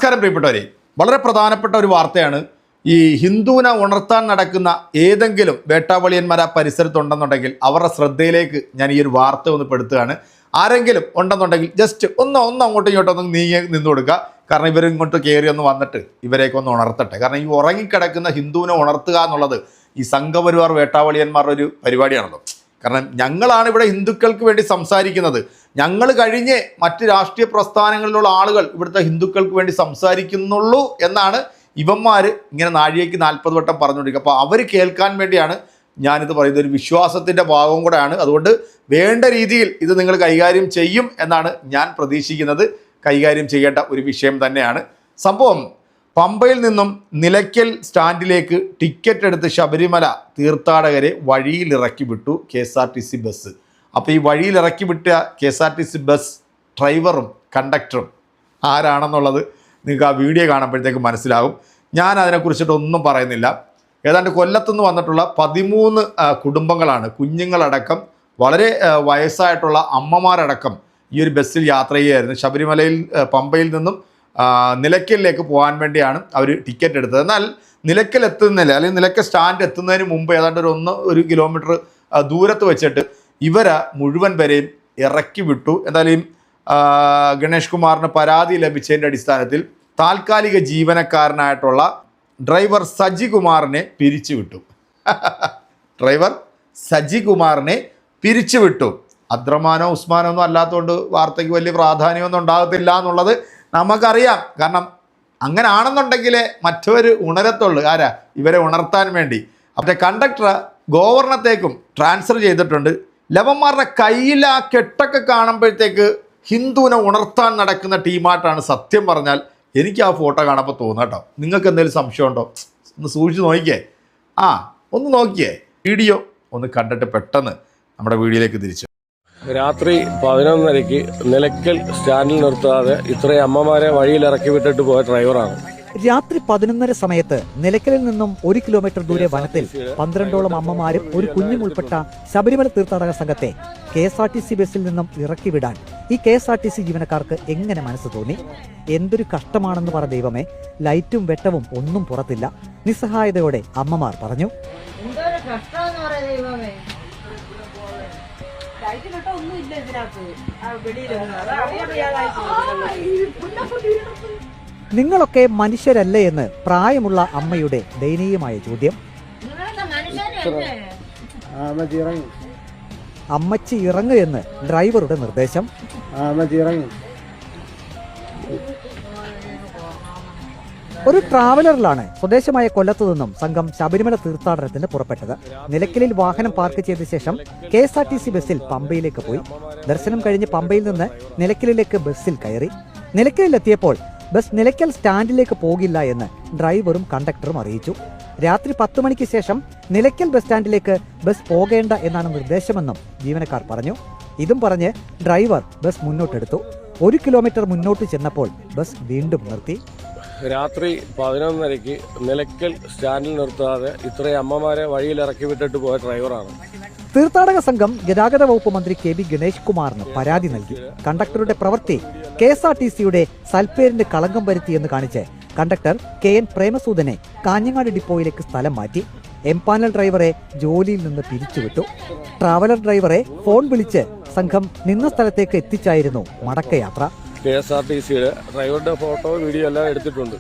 നമസ്കാരം പ്രിയപ്പെട്ടവരെ, വളരെ പ്രധാനപ്പെട്ട ഒരു വാർത്തയാണ്. ഈ ഹിന്ദുവിനെ ഉണർത്താൻ നടക്കുന്ന ഏതെങ്കിലും വേട്ടാവളിയന്മാർ ആ പരിസരത്തുണ്ടെന്നുണ്ടെങ്കിൽ അവരുടെ ശ്രദ്ധയിലേക്ക് ഞാൻ ഈ ഒരു വാർത്ത ഒന്ന് പെടുത്തുകയാണ്. ആരെങ്കിലും ഉണ്ടെന്നുണ്ടെങ്കിൽ ജസ്റ്റ് ഒന്ന് അങ്ങോട്ടും ഇങ്ങോട്ടൊന്ന് നീങ്ങി നിന്ന് കൊടുക്കുക. കാരണം ഇവരിങ്ങോട്ട് കയറി ഒന്ന് വന്നിട്ട് ഇവരെയൊക്കെ ഒന്ന് ഉണർത്തട്ടെ. കാരണം ഈ ഉറങ്ങിക്കിടക്കുന്ന ഹിന്ദുവിനെ ഉണർത്തുക എന്നുള്ളത് ഈ സംഘപരിവാർ വേട്ടാവളിയന്മാരുടെ ഒരു പരിപാടിയാണല്ലോ. കാരണം ഞങ്ങളാണ് ഇവിടെ ഹിന്ദുക്കൾക്ക് വേണ്ടി സംസാരിക്കുന്നത്. ഞങ്ങൾ കഴിഞ്ഞ് മറ്റ് രാഷ്ട്രീയ പ്രസ്ഥാനങ്ങളിലുള്ള ആളുകൾ ഇവിടുത്തെ ഹിന്ദുക്കൾക്ക് വേണ്ടി സംസാരിക്കുന്നുള്ളൂ എന്നാണ് ഇവന്മാർ ഇങ്ങനെ നാഴികയ്ക്ക് 40 വട്ടം പറഞ്ഞുകൊണ്ടിരിക്കുക. അപ്പോൾ അവർ കേൾക്കാൻ വേണ്ടിയാണ് ഞാനിത് പറയുന്നത്. ഒരു വിശ്വാസത്തിൻ്റെ ഭാഗവും കൂടെയാണ്. അതുകൊണ്ട് വേണ്ട രീതിയിൽ ഇത് നിങ്ങൾ കൈകാര്യം ചെയ്യും എന്നാണ് ഞാൻ പ്രതീക്ഷിക്കുന്നത്. കൈകാര്യം ചെയ്യേണ്ട ഒരു വിഷയം തന്നെയാണ്. സംഭവം പമ്പയിൽ നിന്നും നിലയ്ക്കൽ സ്റ്റാൻഡിലേക്ക് ടിക്കറ്റ് എടുത്ത് ശബരിമല തീർത്ഥാടകരെ വഴിയിലിറക്കി വിട്ടു KSRTC ബസ്. അപ്പോൾ ഈ വഴിയിലിറക്കി വിട്ട KSRTC ബസ് ഡ്രൈവറും കണ്ടക്ടറും ആരാണെന്നുള്ളത് നിങ്ങൾക്ക് ആ വീഡിയോ കാണുമ്പോഴത്തേക്ക് മനസ്സിലാകും. ഞാൻ അതിനെക്കുറിച്ചിട്ടൊന്നും പറയുന്നില്ല. ഏതാണ്ട് കൊല്ലത്തുനിന്ന് വന്നിട്ടുള്ള 13 കുടുംബങ്ങളാണ്, കുഞ്ഞുങ്ങളടക്കം വളരെ വയസ്സായിട്ടുള്ള അമ്മമാരടക്കം ഈ ഒരു ബസ്സിൽ യാത്ര ചെയ്യുകയായിരുന്നു. ശബരിമലയിൽ പമ്പയിൽ നിന്നും നിലയ്ക്കലിലേക്ക് പോകാൻ വേണ്ടിയാണ് അവർ ടിക്കറ്റ് എടുത്തത്. എന്നാൽ നിലയ്ക്കൽ എത്തുന്നില്ല, അല്ലെങ്കിൽ നിലയ്ക്കൽ സ്റ്റാൻഡ് എത്തുന്നതിന് മുമ്പ് ഏതാണ്ട് ഒരു 1 കിലോമീറ്റർ ദൂരത്ത് വെച്ചിട്ട് ഇവരെ മുഴുവൻ പേരെയും ഇറക്കി വിട്ടു. എന്തായാലും ഗണേഷ് കുമാറിന് പരാതി ലഭിച്ചതിൻ്റെ അടിസ്ഥാനത്തിൽ താൽക്കാലിക ജീവനക്കാരനായിട്ടുള്ള ഡ്രൈവർ സജി കുമാറിനെ പിരിച്ചുവിട്ടു. ഡ്രൈവർ സജി കുമാറിനെ പിരിച്ചുവിട്ടു. അദ്രമാനോ ഉസ്മാനോ ഒന്നും അല്ലാത്തതുകൊണ്ട് വാർത്തയ്ക്ക് വലിയ പ്രാധാന്യമൊന്നും ഉണ്ടാകത്തില്ല എന്നുള്ളത് നമുക്കറിയാം. കാരണം അങ്ങനെ ആണെന്നുണ്ടെങ്കിൽ മറ്റവർ ഉണരത്തുള്ളൂ. ആരാ? ഇവരെ ഉണർത്താൻ വേണ്ടി. അപ്പോൾ കണ്ടക്ടർ ഗോവർണത്തേക്കും ട്രാൻസ്ഫർ ചെയ്തിട്ടുണ്ട്. ലവന്മാരുടെ കയ്യിൽ ആ കെട്ടൊക്കെ കാണുമ്പോഴത്തേക്ക് ഹിന്ദുവിനെ ഉണർത്താൻ നടക്കുന്ന ടീമായിട്ടാണ് സത്യം പറഞ്ഞാൽ എനിക്ക് ആ ഫോട്ടോ കാണുമ്പോൾ തോന്നുക കേട്ടോ. നിങ്ങൾക്ക് എന്തെങ്കിലും സംശയമുണ്ടോ? ഒന്ന് സൂക്ഷിച്ച് നോക്കിയേ. ഒന്ന് നോക്കിയേ. വീഡിയോ ഒന്ന് കണ്ടിട്ട് പെട്ടെന്ന് നമ്മുടെ വീഡിയോയിലേക്ക് തിരിച്ചു. രാത്രി 11:30 നിലയ്ക്കൽ സ്റ്റാൻഡിൽ നിർത്താതെ ഇത്രയും അമ്മമാരെ വഴിയിൽ ഇറക്കി വിട്ടിട്ട് പോയ ഡ്രൈവറാണ്. രാത്രി 11:30 സമയത്ത് നിലയ്ക്കലിൽ നിന്നും 1 കിലോമീറ്റർ ദൂരെ വനത്തിൽ 12ഓളം അമ്മമാരും ഒരു കുഞ്ഞും ഉൾപ്പെട്ട ശബരിമല തീർത്ഥാടക സംഘത്തെ KSRTC ബസ്സിൽ നിന്നും ഇറക്കി വിടാൻ ഈ KSRTC ജീവനക്കാർക്ക് എങ്ങനെ മനസ്സ് തോന്നി? എന്തൊരു കഷ്ടമാണെന്ന് പറ ദൈവമേ. ലൈറ്റും വെട്ടവും ഒന്നും പുറത്തില്ല. നിസ്സഹായതയോടെ അമ്മമാർ പറഞ്ഞു. നിങ്ങളൊക്കെ മനുഷ്യരല്ലേ എന്ന് പ്രായമുള്ള അമ്മയുടെ ദയനീയമായ ചോദ്യം. അമ്മച്ചി ഇറങ്ങു എന്ന് ഡ്രൈവറുടെ നിർദ്ദേശം. ഒരു ട്രാവലറിലാണ് സ്വദേശമായ കൊല്ലത്തു നിന്നും സംഘം ശബരിമല തീർത്ഥാടനത്തിന് പുറപ്പെട്ടത്. നിലയ്ക്കലിൽ വാഹനം പാർക്ക് ചെയ്ത ശേഷം KSRTC ബസ്സിൽ പമ്പയിലേക്ക് പോയി. ദർശനം കഴിഞ്ഞ് പമ്പയിൽ നിന്ന് നിലയ്ക്കലിലേക്ക് ബസ്സിൽ കയറി. നിലയ്ക്കലിലെത്തിയപ്പോൾ ബസ് നിലയ്ക്കൽ സ്റ്റാൻഡിലേക്ക് പോകില്ല എന്ന് ഡ്രൈവറും കണ്ടക്ടറും അറിയിച്ചു. രാത്രി 10 മണിക്ക് ശേഷം നിലയ്ക്കൽ ബസ് സ്റ്റാൻഡിലേക്ക് ബസ് പോകേണ്ട എന്നാണ് നിർദ്ദേശമെന്നും ജീവനക്കാർ പറഞ്ഞു. ഇതും പറഞ്ഞ് ഡ്രൈവർ ബസ് മുന്നോട്ടെടുത്തു. 1 കിലോമീറ്റർ മുന്നോട്ട് ചെന്നപ്പോൾ ബസ് വീണ്ടും നിർത്തി. രാത്രി 11:30 നിലയ്ക്കൽ സ്റ്റാൻഡിൽ നിർത്താതെ ഇത്രയും അമ്മമാരെ വഴിയിൽ ഇറക്കി വിട്ടിട്ട് പോയ ഡ്രൈവറാണ്. തീർത്ഥാടക സംഘം ഗതാഗത വകുപ്പ് മന്ത്രി KB ഗണേഷ് കുമാറിന് പരാതി നൽകി. കണ്ടക്ടറുടെ പ്രവൃത്തി KSRTCയുടെ സൽപ്പേരിന് കളങ്കം വരുത്തിയെന്ന് കാണിച്ച് കണ്ടക്ടർ KN പ്രേമസൂദനെ കാഞ്ഞങ്ങാട് ഡിപ്പോയിലേക്ക് സ്ഥലം മാറ്റി. എംപാനൽ ഡ്രൈവറെ ജോലിയിൽ നിന്ന് പിരിച്ചുവിട്ടു. ട്രാവലർ ഡ്രൈവറെ ഫോൺ വിളിച്ച് സംഘം നിന്ന സ്ഥലത്തേക്ക് എത്തിച്ചായിരുന്നു മടക്കയാത്ര. KSRTCയുടെ ഡ്രൈവറുടെ ഫോട്ടോ വീഡിയോ എല്ലാം എടുത്തിട്ടുണ്ട്.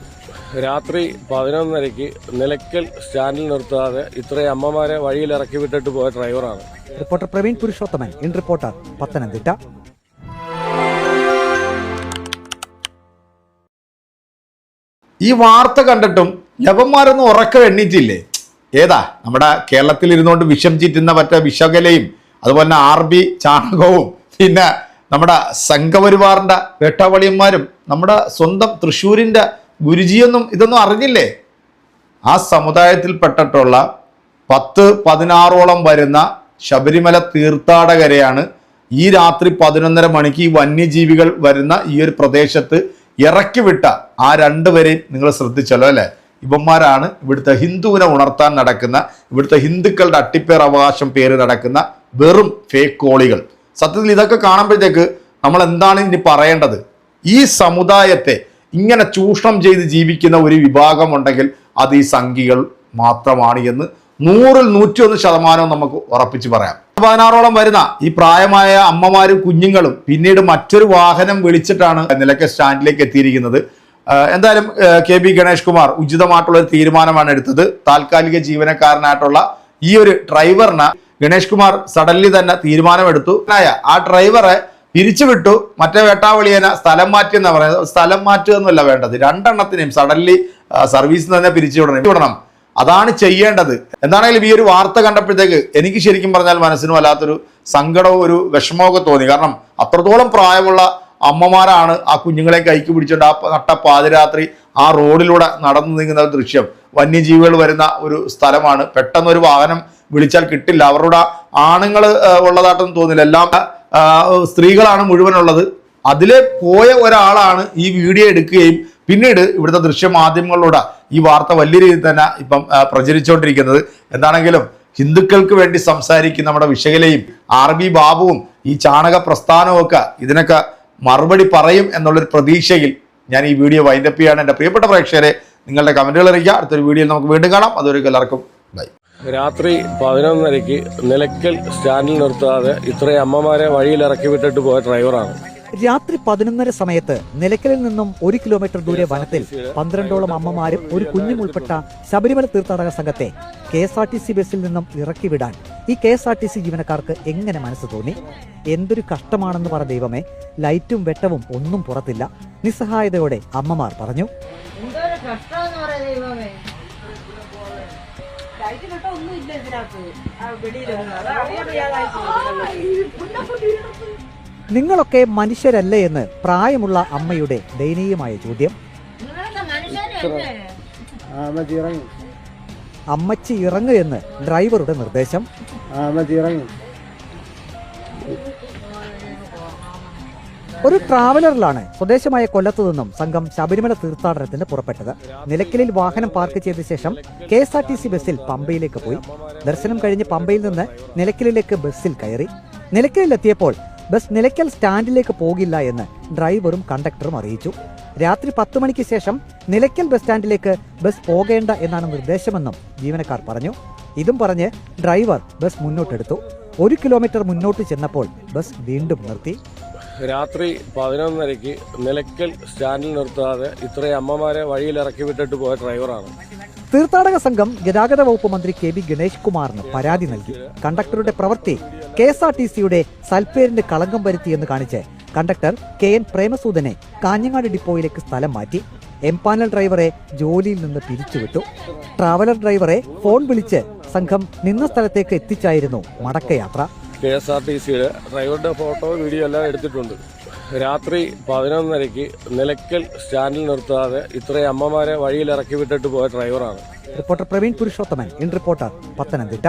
രാത്രി 11:30 നിലയ്ക്കൽ സ്റ്റാൻഡിൽ നിർത്താതെ ഇത്രയും അമ്മമാരെ വഴിയിൽ ഇറക്കി വിട്ടിട്ട് പോയ ഡ്രൈവറാണ്. Reporter Praveen Purushothaman, in reporter, Pathanamthitta. ഈ വാർത്ത കണ്ടിട്ടും യവന്മാരൊന്നും ഉറക്കം എണ്ണീറ്റില്ലേ? ഏതാ നമ്മുടെ കേരളത്തിൽ ഇരുന്നുകൊണ്ട് വിഷം ചീറ്റുന്ന മറ്റേ വിഷകലയും അതുപോലെ തന്നെ RB ചാണകവും പിന്നെ നമ്മുടെ സംഘപരിവാറിൻ്റെ വേട്ടാവളിയന്മാരും നമ്മുടെ സ്വന്തം തൃശ്ശൂരിൻ്റെ ഗുരുജിയൊന്നും ഇതൊന്നും അറിഞ്ഞില്ലേ? ആ സമുദായത്തിൽപ്പെട്ടിട്ടുള്ള 10-16ഓളം വരുന്ന ശബരിമല തീർത്ഥാടകരെയാണ് ഈ രാത്രി 11:30 മണിക്ക് ഈ വന്യജീവികൾ വരുന്ന ഈ ഒരു പ്രദേശത്ത് ഇറക്കി വിട്ട ആ 2 പേരെയും നിങ്ങൾ ശ്രദ്ധിച്ചല്ലോ അല്ലേ? ഇവന്മാരാണ് ഇവിടുത്തെ ഹിന്ദുവിനെ ഉണർത്താൻ നടക്കുന്ന, ഇവിടുത്തെ ഹിന്ദുക്കളുടെ അട്ടിപ്പേർ അവകാശം പേര് നടക്കുന്ന വെറും ഫേക്ക് കോളികൾ. സത്യത്തിൽ ഇതൊക്കെ കാണുമ്പോഴത്തേക്ക് നമ്മൾ എന്താണ് ഇനി പറയേണ്ടത്? ഈ സമുദായത്തെ ഇങ്ങനെ ചൂഷണം ചെയ്ത് ജീവിക്കുന്ന ഒരു വിഭാഗം ഉണ്ടെങ്കിൽ അത് ഈ സംഘികൾ മാത്രമാണ് എന്ന് 100-ൽ 101% നമുക്ക് ഉറപ്പിച്ച് പറയാം. 16ഓളം വരുന്ന ഈ പ്രായമായ അമ്മമാരും കുഞ്ഞുങ്ങളും പിന്നീട് മറ്റൊരു വാഹനം വിളിച്ചിട്ടാണ് നിലയ്ക്കൽ സ്റ്റാൻഡിലേക്ക് എത്തിയിരിക്കുന്നത്. എന്തായാലും KB ഗണേഷ് കുമാർ ഉചിതമായിട്ടുള്ള ഒരു തീരുമാനമാണ് എടുത്തത്. താൽക്കാലിക ജീവനക്കാരനായിട്ടുള്ള ഈ ഒരു ഡ്രൈവറിന് ഗണേഷ് കുമാർ സഡൻലി തന്നെ തീരുമാനമെടുത്തു. ആ ഡ്രൈവറെ പിരിച്ചുവിട്ടു. മറ്റേ വേട്ടാവളിയനെ സ്ഥലം മാറ്റി എന്നാ പറയുന്നത്. സ്ഥലം മാറ്റുക എന്നല്ല വേണ്ടത്, 2 എണ്ണത്തിനെയും സഡൻലി സർവീസിൽ തന്നെ പിരിച്ചുവിടണം. അതാണ് ചെയ്യേണ്ടത്. എന്താണെങ്കിലും ഈ ഒരു വാർത്ത കണ്ടപ്പോഴത്തേക്ക് എനിക്ക് ശരിക്കും പറഞ്ഞാൽ മനസ്സിന് വല്ലാത്തൊരു സങ്കടവും ഒരു വിഷമമൊക്കെ തോന്നി. കാരണം അത്രത്തോളം പ്രായമുള്ള അമ്മമാരാണ് ആ കുഞ്ഞുങ്ങളെ കൈക്ക് പിടിച്ചുകൊണ്ട് ആ നട്ട പാതിരാത്രി ആ റോഡിലൂടെ നടന്നു നീങ്ങുന്ന ദൃശ്യം. വന്യജീവികൾ വരുന്ന ഒരു സ്ഥലമാണ്. പെട്ടെന്നൊരു വാഹനം വിളിച്ചാൽ കിട്ടില്ല. അവരുടെ ആണുങ്ങൾ ഉള്ളതായിട്ടൊന്നും തോന്നില്ല, എല്ലാം സ്ത്രീകളാണ് മുഴുവനുള്ളത്. അതിൽ പോയ ഒരാളാണ് ഈ വീഡിയോ എടുക്കുകയും പിന്നീട് ഇവിടുത്തെ ദൃശ്യമാധ്യമങ്ങളിലൂടെ ഈ വാർത്ത വലിയ രീതിയിൽ തന്നെ ഇപ്പം പ്രചരിച്ചുകൊണ്ടിരിക്കുന്നത്. എന്താണെങ്കിലും ഹിന്ദുക്കൾക്ക് വേണ്ടി സംസാരിക്കുന്ന നമ്മുടെ വിശകലയും RB ബാബുവും ഈ ചാണക പ്രസ്ഥാനവും ഒക്കെ ഇതിനൊക്കെ മറുപടി പറയും എന്നുള്ളൊരു പ്രതീക്ഷയിൽ ഞാൻ ഈ വീഡിയോ വൈൻഡപ്പ് ചെയ്യാണ്. എൻ്റെ പ്രിയപ്പെട്ട പ്രേക്ഷകരെ, നിങ്ങളുടെ കമൻറ്റുകൾ അറിയിക്കുക. അടുത്തൊരു വീഡിയോയിൽ നമുക്ക് വീണ്ടും കാണാം. അതുവരെ എല്ലാവർക്കും ബൈ. രാത്രി 11:30 നിലയ്ക്കൽ സ്റ്റാൻഡിൽ നിർത്താതെ ഇത്രയും അമ്മമാരെ വഴിയിൽ ഇറക്കി വിട്ടിട്ട് പോയ ഡ്രൈവറാണ്. രാത്രി 11:30 സമയത്ത് നിലയ്ക്കലിൽ നിന്നും 1 കിലോമീറ്റർ ദൂരെ വനത്തിൽ 12ഓളം അമ്മമാരും ഒരു കുഞ്ഞും ഉൾപ്പെട്ട ശബരിമല തീർത്ഥാടക സംഘത്തെ KSRTC ബസ്സിൽ നിന്നും ഇറക്കി വിടാൻ ഈ KSRTC ജീവനക്കാർക്ക് എങ്ങനെ മനസ്സ് തോന്നി? എന്തൊരു കഷ്ടമാണെന്ന് പറ ദൈവമേ. ലൈറ്റും വെട്ടവും ഒന്നും പുറത്തില്ല. നിസ്സഹായതയോടെ അമ്മമാർ പറഞ്ഞു. നിങ്ങളൊക്കെ മനുഷ്യരല്ലേ എന്ന് പ്രായമുള്ള അമ്മയുടെ ദയനീയമായ ചോദ്യം. അമ്മച്ചി ഇറങ്ങു എന്ന് ഡ്രൈവറുടെ നിർദ്ദേശം. ഒരു ട്രാവലറിലാണ് സ്വദേശമായ കൊല്ലത്തു നിന്നും സംഘം ശബരിമല തീർത്ഥാടനത്തിന് പുറപ്പെട്ടത്. നിലയ്ക്കലിൽ വാഹനം പാർക്ക് ചെയ്ത ശേഷം KSRTC ബസ്സിൽ പമ്പയിലേക്ക് പോയി. ദർശനം കഴിഞ്ഞ് പമ്പയിൽ നിന്ന് നിലയ്ക്കലിലേക്ക് ബസ്സിൽ കയറി. നിലയ്ക്കലിലെത്തിയപ്പോൾ ബസ് നിലയ്ക്കൽ സ്റ്റാൻഡിലേക്ക് പോകില്ല എന്ന് ഡ്രൈവറും കണ്ടക്ടറും അറിയിച്ചു. രാത്രി 10 മണിക്ക് ശേഷം നിലയ്ക്കൽ ബസ് സ്റ്റാൻഡിലേക്ക് ബസ് പോകേണ്ട എന്നാണ് നിർദ്ദേശമെന്നും ജീവനക്കാർ പറഞ്ഞു. ഇതും പറഞ്ഞ് ഡ്രൈവർ ബസ് മുന്നോട്ടെടുത്തു. 1 കിലോമീറ്റർ മുന്നോട്ട് ചെന്നപ്പോൾ ബസ് വീണ്ടും നിർത്തി. രാത്രി 11:30 നിലയ്ക്കൽ സ്റ്റാൻഡിൽ നിർത്താതെ ഇത്രയും അമ്മമാരെ വഴിയിൽ ഇറക്കി വിട്ടിട്ട് പോയ ഡ്രൈവറാണ്. തീർത്ഥാടക സംഘം ഗതാഗത വകുപ്പ് മന്ത്രി KB ഗണേഷ് കുമാറിന് പരാതി നൽകി. കണ്ടക്ടറുടെ പ്രവൃത്തി KSRTCയുടെ സൽപ്പേരിന് കളങ്കം വരുത്തിയെന്ന് കാണിച്ച് കണ്ടക്ടർ KN പ്രേമസൂദനെ കാഞ്ഞങ്ങാട് ഡിപ്പോയിലേക്ക് സ്ഥലം മാറ്റി. എംപാനൽ ഡ്രൈവറെ ജോലിയിൽ നിന്ന് പിരിച്ചുവിട്ടു. ട്രാവലർ ഡ്രൈവറെ ഫോൺ വിളിച്ച് സംഘം നിന്ന സ്ഥലത്തേക്ക് എത്തിച്ചായിരുന്നു മടക്കയാത്ര. KSRTCയുടെ ഡ്രൈവറുടെ ഫോട്ടോ വീഡിയോ എല്ലാം എടുത്തിട്ടുണ്ട്. രാത്രി 11:30 നിലയ്ക്കൽ സ്റ്റാൻഡിൽ നിർത്താതെ ഇത്രയും അമ്മമാരെ വഴിയിൽ ഇറക്കി വിട്ടിട്ട് പോയ ഡ്രൈവറാണ്. Reporter Praveen Purushothaman, in reporter, Pathanamthitta.